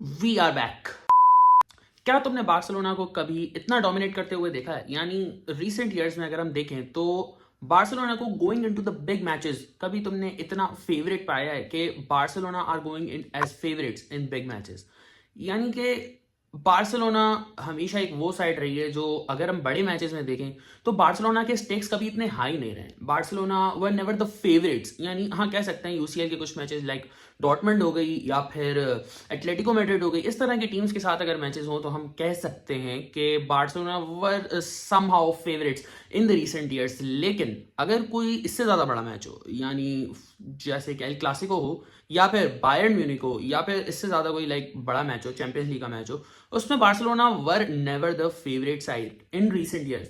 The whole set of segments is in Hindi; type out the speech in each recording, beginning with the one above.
We are back. क्या तुमने बार्सिलोना को कभी इतना डोमिनेट करते हुए देखा है? यानी रिसेंट ईयर्स में अगर हम देखें तो बार्सिलोना को going into the big matches कभी तुमने इतना फेवरेट पाया है कि Barcelona are going in as favourites in big matches? यानी कि बार्सिलोना हमेशा एक वो साइड रही है जो अगर हम बड़े मैचेस में देखें तो बार्सिलोना के स्टेक्स कभी इतने हाई नहीं रहे। Barcelona were never the favourites. यानी हाँ, कह सकते हैं यूसीएल के कुछ मैचेस लाइक डॉर्टमंड हो गई या फिर एटलेटिको मैड्रिड हो गई, इस तरह की टीम्स के साथ अगर मैचेस हो तो हम कह सकते हैं कि Barcelona were somehow favourites in the recent years. लेकिन अगर कोई इससे ज़्यादा बड़ा मैच हो, यानी जैसे कि एल क्लासिको हो या फिर बायर्न म्यूनिक हो या फिर इससे ज़्यादा कोई लाइक बड़ा मैच हो, चैंपियंस लीग का मैच हो, उसमें Barcelona were never the favourite side in recent years.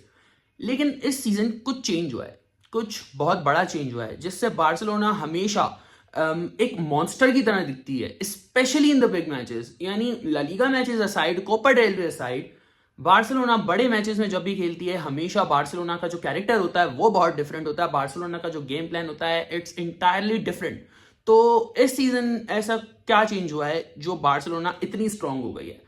लेकिन इस सीजन कुछ चेंज हुआ है, कुछ बहुत बड़ा चेंज हुआ है जिससे बार्सिलोना हमेशा एक मॉन्स्टर की तरह दिखती है, specially in the big matches. यानी La Liga matches aside, Copa del Rey aside, Barcelona बड़े मैचेस में जब भी खेलती है हमेशा बार्सिलोना का जो कैरेक्टर होता है वो बहुत डिफरेंट होता है। बार्सिलोना का जो गेम प्लान होता है इट्स इंटायरली डिफरेंट। तो इस सीजन ऐसा क्या चेंज हुआ है जो बार्सिलोना इतनी स्ट्रांग हो गई है?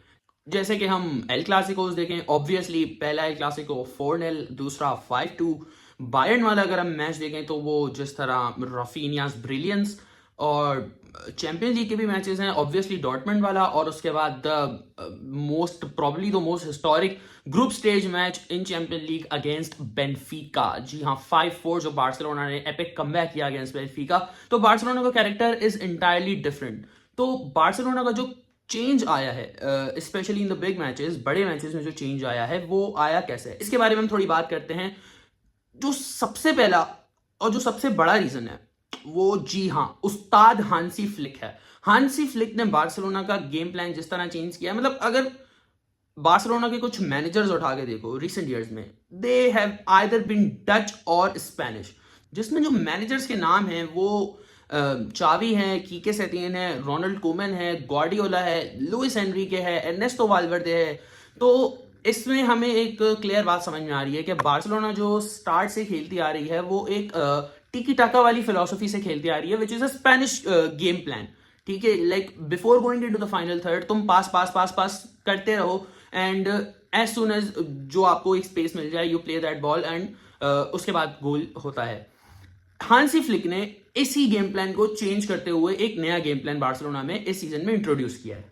जैसे कि हम एल क्लासिकोस देखें, ऑब्वियसली पहला एल क्लासिको 4-0, दूसरा 5-2। बायर्न वाला अगर हम मैच देखें तो वो जिस तरह रफीनियास ब्रिलियंस, और चैंपियंस लीग के भी मैचेस हैं, ऑब्वियसली डॉर्टमंड वाला, और उसके बाद the most probably the most historic group stage match in Champion League against Benfica. जी हाँ, 5-4 जो बार्सिलोना ने एपिक कमबैक किया अगेंस्ट बेनफिका। तो बार्सिलोना का कैरेक्टर इज इंटायरली डिफरेंट। तो बार्सिलोना का जो चेंज आया है specially in the big matches, बड़े मैचेस में जो चेंज आया है वो आया कैसे, इसके बारे में हम थोड़ी बात करते हैं। जो सबसे पहला और जो सबसे बड़ा रीजन है वो, जी हाँ, उस्ताद हांसी फ्लिक है। हांसी फ्लिक ने बार्सिलोना का गेम प्लान जिस तरह चेंज किया, मतलब अगर बार्सिलोना के कुछ मैनेजर्स उठा के देखो रिसेंट ईयर्स में, they have either been Dutch और स्पेनिश, जिसमें जो मैनेजर्स के नाम हैं वो चावी हैं, कीके सेटियन है, रोनाल्ड कोमन है, गार्डियोला है, लुइस एनरिके है, एर्नेस्टो वाल्वर्दे है। तो इसमें हमें एक क्लियर बात समझ में आ रही है कि बार्सिलोना जो स्टार्ट से खेलती आ रही है वो एक टिकी टाका वाली फिलोसफी से खेलती आ रही है, which is a Spanish game plan. ठीक है, like before going into the final third तुम पास पास पास पास करते रहो, एंड एज सुन एज जो आपको एक स्पेस मिल जाए you play that ball, and उसके बाद गोल होता है। हांसी फ्लिक ने इसी गेम प्लान को चेंज करते हुए एक नया गेम प्लान बार्सिलोना में इस सीजन में इंट्रोड्यूस किया है।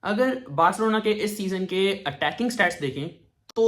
अगर बार्सिलोना के इस सीजन के अटैकिंग स्टैट्स देखें तो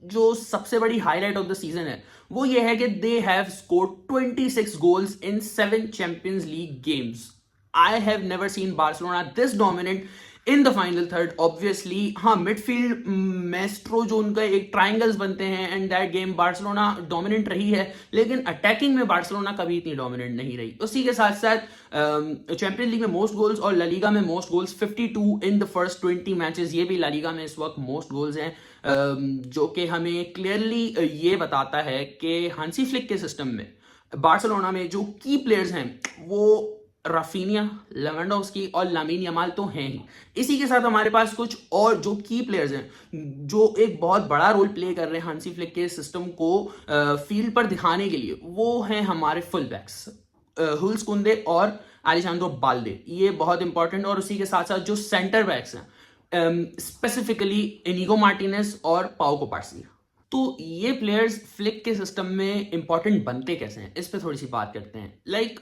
जो सबसे बड़ी हाईलाइट ऑफ द सीजन है वो ये है कि they have scored 26 goals in 7 champions league games. I have never seen Barcelona this dominant in the final third. Obviously हाँ, मिडफील्ड मेस्ट्रो जो उनका एक ट्राइंगल्स बनते हैं and that game Barcelona dominant रही है, लेकिन अटैकिंग में बार्सिलोना कभी इतनी डोमिनेंट नहीं रही। उसी के साथ साथ चैंपियंस लीग में मोस्ट गोल्स और ला लीगा में most goals, 52 in the first 20 matches. ये भी ला लीगा में इस वक्त मोस्ट गोल्स हैं, जो कि हमें क्लियरली ये बताता है कि हांसी फ्लिक के सिस्टम में बार्सिलोना में जो की प्लेयर्स हैं वो राफिनिया, लेवेंडोव्स्की और लामिन यमाल तो हैं ही। इसी के साथ हमारे पास कुछ और जो की प्लेयर्स हैं जो एक बहुत बड़ा रोल प्ले कर रहे हैं हांसी फ्लिक के सिस्टम को फील्ड पर दिखाने के लिए, वो हैं हमारे फुल बैक्स हुल्स कुंदे और एलेजांद्रो बाल्दे। ये बहुत इंपॉर्टेंट। और उसी के साथ साथ जो सेंटर बैक्स हैं स्पेसिफिकली इनिगो मार्टिनेज और पाओ कोपार्सी। तो ये प्लेयर्स फ्लिक के सिस्टम में इंपॉर्टेंट बनते कैसे हैं, इस पे थोड़ी सी बात करते हैं। लाइक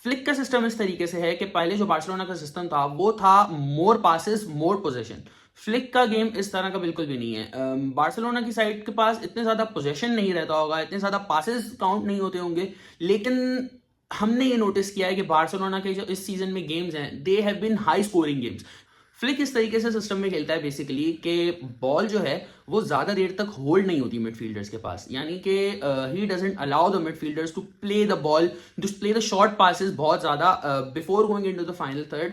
फ्लिक का सिस्टम इस तरीके से है कि पहले जो बार्सिलोना का सिस्टम था वो था मोर पासेस मोर पोजेशन। फ्लिक का गेम इस तरह का बिल्कुल भी नहीं है। बार्सिलोना की साइड के पास इतने ज्यादा पोजेशन नहीं रहता होगा, इतने ज्यादा पासेस काउंट नहीं होते होंगे, लेकिन हमने ये नोटिस किया है कि बार्सिलोना के जो इस सीजन में गेम्स हैं they have been high scoring games. Flick इस तरीके से सिस्टम में खेलता है बेसिकली कि बॉल जो है वो ज्यादा देर तक होल्ड नहीं होती मिडफील्डर्स के पास, यानी कि he doesn't allow the midfielders to play the ball, to play the short passes बहुत ज्यादा before going into the final third.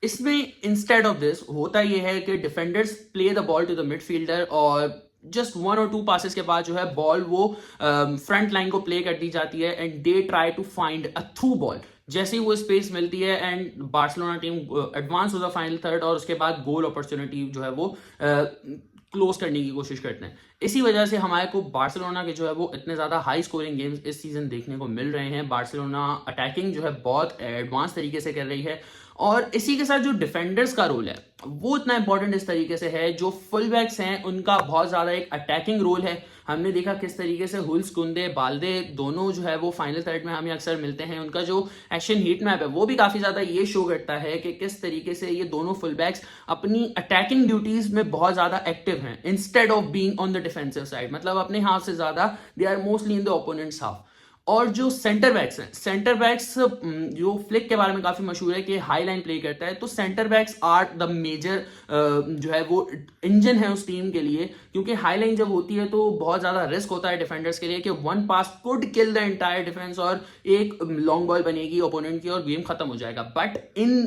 इसमें इंस्टेड ऑफ दिस होता यह है कि defenders play the ball to the midfielder और जस्ट 1 और 2 पासेस के बाद जो है बॉल वो फ्रंट लाइन को प्ले कर दी जाती है and they try to find a through ball. जैसे ही वो स्पेस मिलती है एंड बार्सिलोना टीम एडवांस हो द फाइनल थर्ड, और उसके बाद गोल अपॉर्चुनिटी जो है वो क्लोज करने की कोशिश करते हैं। इसी वजह से हमारे को बार्सिलोना के जो है वो इतने ज़्यादा हाई स्कोरिंग गेम्स इस सीजन देखने को मिल रहे हैं। बार्सिलोना अटैकिंग जो है बहुत एडवांस तरीके से कर रही है, और इसी के साथ जो डिफेंडर्स का रोल है वो इतना इंपॉर्टेंट इस तरीके से है, जो फुल बैक्स हैं उनका बहुत ज़्यादा एक अटैकिंग रोल है। हमने देखा किस तरीके से हुल्स कुंदे बाल्दे दोनों जो है वो फाइनल थर्ड में हमें अक्सर मिलते हैं, उनका जो एक्शन हीट मैप है वो भी काफ़ी ज़्यादा ये शो करता है कि किस तरीके से ये दोनों फुल बैक्स अपनी अटैकिंग ड्यूटीज़ में बहुत ज़्यादा एक्टिव हैं instead of being on the defensive side, मतलब अपने हाफ से ज़्यादा they are mostly in the opponents half. और जो सेंटर बैक्स हैं, सेंटर बैक्स जो फ्लिक के बारे में काफी मशहूर है कि हाई लाइन प्ले करता है, तो centre backs are the major जो है वो इंजन है उस टीम के लिए, क्योंकि हाई लाइन जब होती है तो बहुत ज्यादा रिस्क होता है डिफेंडर्स के लिए कि one pass could kill the entire defence और एक लॉन्ग बॉल बनेगी ओपोनेंट की और गेम खत्म हो जाएगा। बट इन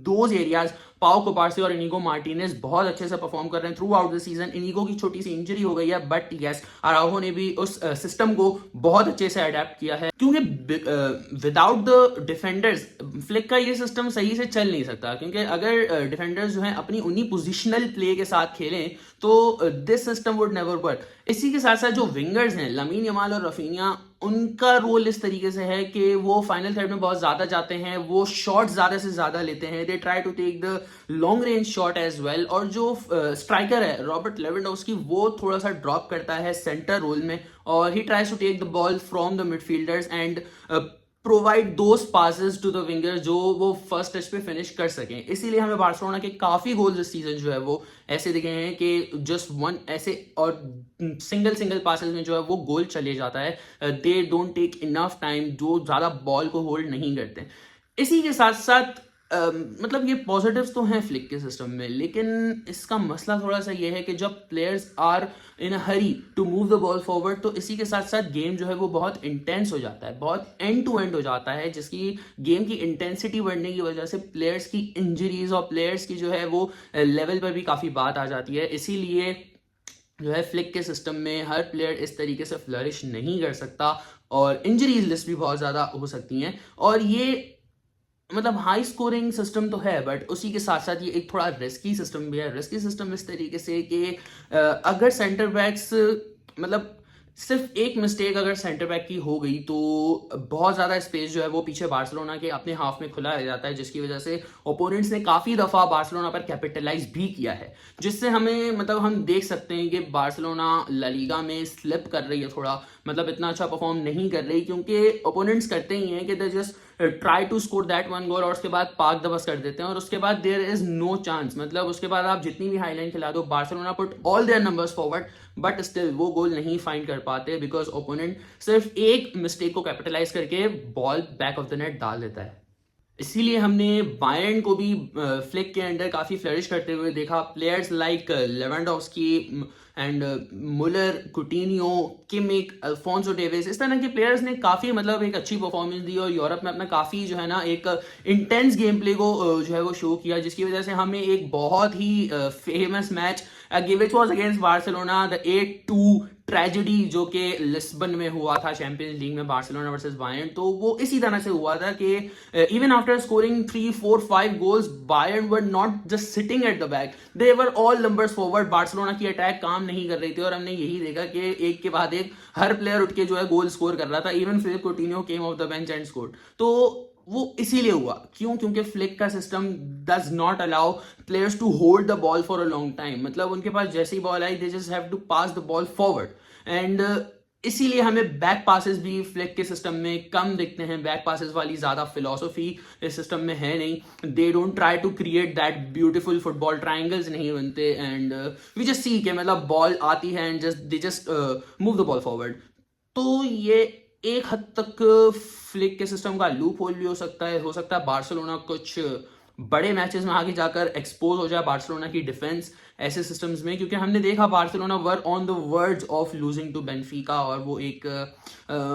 दोज एरियाज पाओ कोपार्सी और इनिगो मार्टिनेज बहुत अच्छे से परफॉर्म कर रहे हैं through out the season. Inigo की छोटी सी इंजरी हो गई है, बट यस अराउहो ने भी उस सिस्टम को बहुत अच्छे से अडेप्ट किया है, क्योंकि विदाउट द डिफेंडर्स फ्लिक का ये सिस्टम सही से चल नहीं सकता, क्योंकि अगर डिफेंडर्स जो हैं अपनी उन्हीं पोजिशनल प्ले के साथ खेलें तो this system would never work. इसी के साथ साथ जो विंगर्स हैं लामीन यमाल और रफीनिया, उनका रोल इस तरीके से है कि वो फाइनल थर्ड में बहुत ज्यादा जाते हैं, वो शॉट ज्यादा से ज्यादा लेते हैं, they try to take the long range shot as well. और जो स्ट्राइकर है रॉबर्ट लेवेंडोव्स्की, वो थोड़ा सा ड्रॉप करता है सेंटर रोल में और he tries to take the ball from the midfielders and provide those passes to the winger जो वो फर्स्ट टच पे फिनिश कर सकें। इसीलिए हमें बार्सिलोना के काफी गोल्स इस सीजन जो है वो ऐसे दिखे हैं कि जस्ट वन ऐसे और सिंगल पासेस में जो है वो गोल चले जाता है, they don't take enough time, जो ज्यादा बॉल को होल्ड नहीं करते। इसी के साथ साथ मतलब ये पॉजिटिव्स तो हैं फ्लिक के सिस्टम में, लेकिन इसका मसला थोड़ा सा ये है कि जब players are in a hurry to move the ball forward, तो इसी के साथ साथ गेम जो है वो बहुत इंटेंस हो जाता है, बहुत एंड टू एंड हो जाता है, जिसकी गेम की इंटेंसिटी बढ़ने की वजह से प्लेयर्स की इंजरीज और प्लेयर्स की जो है वो लेवल पर भी काफ़ी बात आ जाती है। इसीलिए जो है फ्लिक के सिस्टम में हर प्लेयर इस तरीके से फ्लरिश नहीं कर सकता और इंजरीज लिस्ट भी बहुत ज़्यादा हो सकती हैं। और ये मतलब हाई स्कोरिंग सिस्टम तो है, बट उसी के साथ साथ ये एक थोड़ा रिस्की सिस्टम भी है। रिस्की सिस्टम इस तरीके से कि अगर सेंटर बैक्स मतलब सिर्फ एक मिस्टेक अगर सेंटर बैक की हो गई तो बहुत ज़्यादा स्पेस जो है वो पीछे बार्सिलोना के अपने हाफ में खुला रह जाता है, जिसकी वजह से ओपोनेंट्स ने काफ़ी दफ़ा बार्सिलोना पर कैपिटलाइज भी किया है, जिससे हमें मतलब हम देख सकते हैं कि बार्सिलोना ला लीगा में स्लिप कर रही है थोड़ा, मतलब इतना अच्छा परफॉर्म नहीं कर रही, क्योंकि ओपोनेंट्स करते ही हैं कि they just try to score that one goal और उसके बाद पाक दबस कर देते हैं और उसके बाद देयर इज नो चांस, मतलब उसके बाद आप जितनी भी हाईलाइन खिला दो, Barcelona put all their numbers forward but still वो गोल नहीं फाइंड कर पाते बिकॉज ओपोनेंट सिर्फ एक मिस्टेक को कैपिटलाइज करके ball back of the net डाल देता है। इसीलिए हमने बायर्न को भी फ्लिक के अंडर काफी फ्लरिश करते हुए देखा। Players like Lewandowski and Muller, कुटिन्यो, Kimmich, Alfonso Davis, इस तरह के प्लेयर्स ने काफी मतलब एक अच्छी परफॉर्मेंस दी और यूरोप में अपना काफी जो है ना एक इंटेंस गेम प्ले को जो है वो शो किया, जिसकी वजह से हमें एक बहुत ही famous match which was against Barcelona, the 8-2 tragedy जो कि लिस्बन में हुआ था चैंपियंस लीग में, बार्सिलोना वर्सेस बायर्न, तो वो इसी तरह से हुआ था कि even after scoring 3, 4, 5 goals Bayern were not just sitting at the back, they were all numbers forward. Barcelona की अटैक काम नहीं कर रही थी और हमने यही देखा कि एक के बाद एक हर प्लेयर उठ के जो है गोल स्कोर कर रहा था। Even Philippe Coutinho came off the bench and scored. तो वो इसीलिए हुआ क्यों, क्योंकि फ्लिक का system does not allow players to hold the ball for a long time, मतलब उनके पास जैसे ही बॉल आई they just have to pass the ball forward and इसीलिए हमें बैक पासेस भी फ्लिक के सिस्टम में कम दिखते हैं। बैक पासेस वाली ज्यादा फिलोसफी इस सिस्टम में है नहीं, they don't try to create that beautiful football, triangles नहीं बनते एंड वी जस्ट सी के मतलब बॉल आती है and just they just move the ball forward. तो ये एक हद तक फ्लिक के सिस्टम का लूप होल भी हो सकता है बार्सिलोना कुछ बड़े मैचेस में आगे जाकर एक्सपोज हो जाए, बार्सिलोना की डिफेंस ऐसे सिस्टम्स में, क्योंकि हमने देखा Barcelona were on the verge of losing to Benfica और वो एक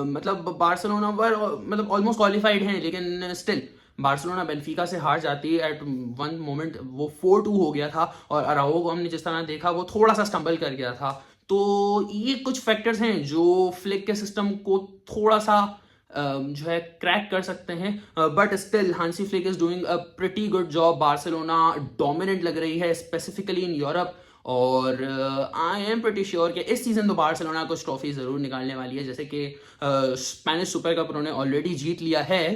मतलब बार्सिलोना वर मतलब ऑलमोस्ट क्वालिफाइड हैं, लेकिन स्टिल बार्सिलोना बेनफिका से हार जाती है एट वन मोमेंट, वो 4-2 हो गया था और अराओहो को हमने जिस तरह देखा वो थोड़ा सा स्टम्बल कर गया था। तो ये कुछ फैक्टर्स हैं जो फ्लिक के सिस्टम को थोड़ा सा जो है क्रैक कर सकते हैं, but still Hansi Flick is doing a pretty good job. Barcelona dominant लग रही है स्पेसिफिकली इन यूरोप और आई एम प्रिटी श्योर कि इस सीजन तो बार्सिलोना कुछ ट्रॉफी जरूर निकालने वाली है, जैसे कि स्पेनिश सुपर कप उन्होंने ऑलरेडी जीत लिया है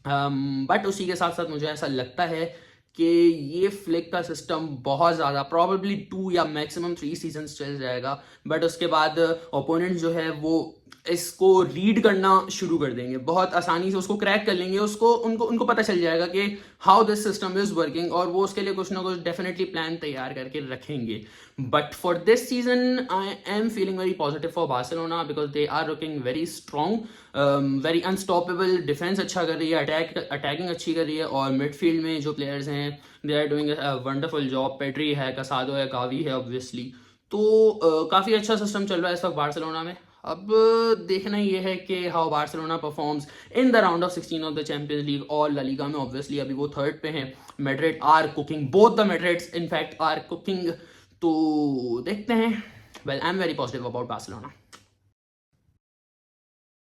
बट उसी के साथ साथ मुझे ऐसा लगता है कि ये फ्लिक का सिस्टम बहुत ज़्यादा प्रॉबेबली 2 या मैक्सिमम 3 सीजन्स चल जाएगा, बट उसके बाद ओपोनेंट जो है वो इसको रीड करना शुरू कर देंगे, बहुत आसानी से उसको क्रैक कर लेंगे, उसको उनको उनको पता चल जाएगा कि how this system is working, और वो उसके लिए कुछ ना कुछ डेफिनेटली प्लान तैयार करके रखेंगे. But for this season I am feeling very positive for Barcelona because they are looking very strong, very unstoppable. Defence अच्छा कर रही है, अटैकिंग अच्छी कर रही है, और मिडफील्ड में जो प्लेयर्स हैं they are doing a wonderful job. Pedri है, कसाडो है, गावी है ऑब्वियसली. तो काफ़ी अच्छा सिस्टम चल रहा है इस वक्त बार्सिलोना में. अब देखना ये है कि how Barcelona performs in the round of 16 of the champions league और ला लीगा में. ऑब्वियसली अभी वो थर्ड पे हैं. Madrid are cooking, both the Madrids in fact are cooking. तो देखते हैं. Well, I am very positive about Barcelona.